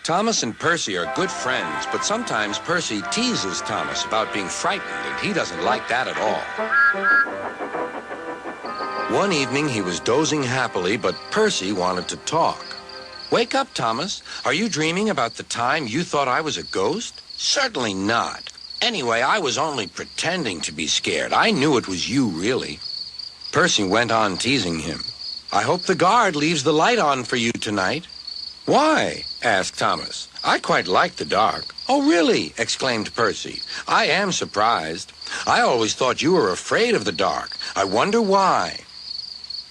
Thomas and Percy are good friends, but sometimes Percy teases Thomas about being frightened, and he doesn't like that at all. One evening, he was dozing happily, but Percy wanted to talk. "Wake up, Thomas. Are you dreaming about the time you thought I was a ghost?" "Certainly not. Anyway, I was only pretending to be scared. I knew it was you, really." Percy went on teasing him. "I hope the guard leaves the light on for you tonight." "Why?" asked Thomas. "I quite like the dark." "Oh, really?" exclaimed Percy. "I am surprised. I always thought you were afraid of the dark. I wonder why."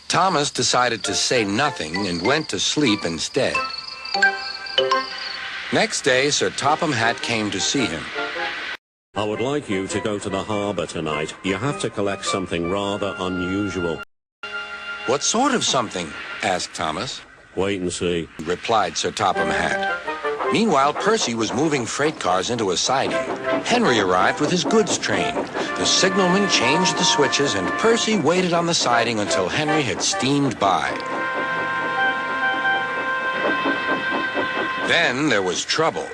Thomas decided to say nothing and went to sleep instead. Next day, Sir Topham Hatt came to see him. "I would like you to go to the harbour tonight. You have to collect something rather unusual." "What sort of something?" asked Thomas. "Wait and see," replied Sir Topham Hatt. Meanwhile, Percy was moving freight cars into a siding. Henry arrived with his goods train. The signalman changed the switches, and Percy waited on the siding until Henry had steamed by. Then there was trouble.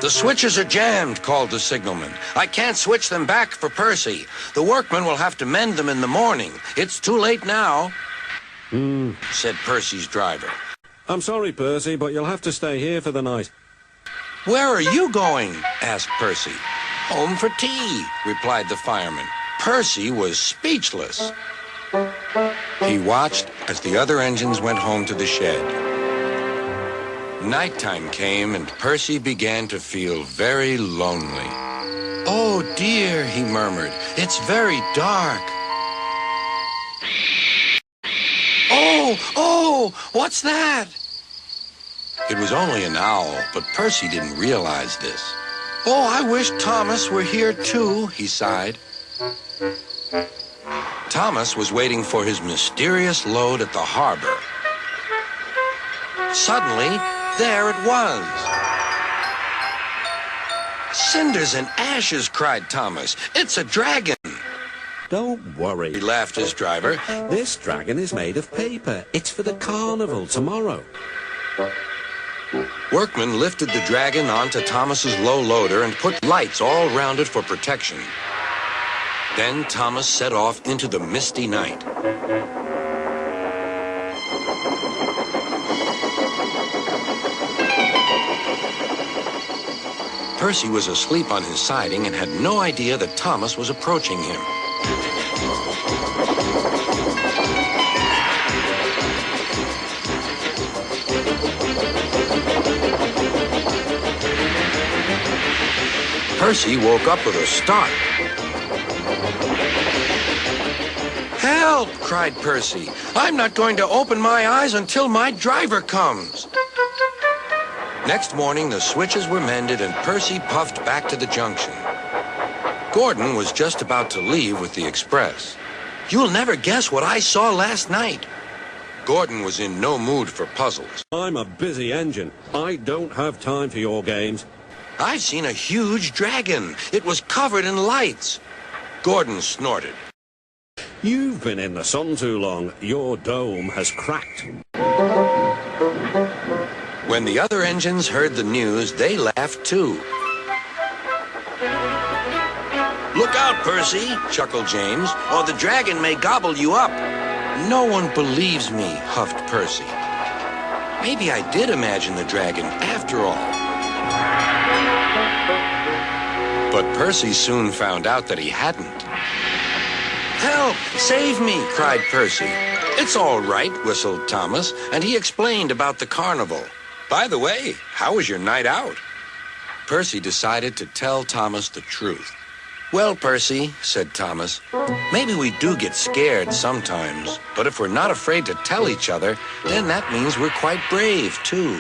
"The switches are jammed," called the signalman. "I can't switch them back for Percy. The workmen will have to mend them in the morning. It's too late now," said Percy's driver. "I'm sorry, Percy, but you'll have to stay here for the night." "Where are you going?" asked Percy. "Home for tea," replied the fireman. Percy was speechless. He watched as the other engines went home to the shed. Nighttime came, and Percy began to feel very lonely. "Oh, dear," he murmured. "It's very dark." Oh, what's that?" It was only an owl, but Percy didn't realize this. "Oh, I wish Thomas were here too," he sighed. Thomas was waiting for his mysterious load at the harbor. Suddenly, there it was. "Cinders and ashes," cried Thomas. "It's a dragon." "Don't worry," laughed his driver. "This dragon is made of paper. It's for the carnival tomorrow." Workmen lifted the dragon onto Thomas's low loader and put lights all round it for protection. Then Thomas set off into the misty night. Percy was asleep on his siding and had no idea that Thomas was approaching him. Percy woke up with a start. "Help!" cried Percy. "I'm not going to open my eyes until my driver comes." Next morning, the switches were mended, and Percy puffed back to the junction. Gordon was just about to leave with the express. "You'll never guess what I saw last night." Gordon was in no mood for puzzles. "I'm a busy engine. I don't have time for your games." "I've seen a huge dragon. It was covered in lights." Gordon snorted. "You've been in the sun too long. Your dome has cracked." When the other engines heard the news, they laughed too. "Look out, Percy," chuckled James, "or the dragon may gobble you up." "No one believes me," huffed Percy. "Maybe I did imagine the dragon after all." But Percy soon found out that he hadn't. "Help! Save me!" cried Percy. "It's all right," whistled Thomas, and he explained about the carnival. "By the way, how was your night out?" Percy decided to tell Thomas the truth. "Well, Percy," said Thomas, "maybe we do get scared sometimes, but if we're not afraid to tell each other, then that means we're quite brave, too."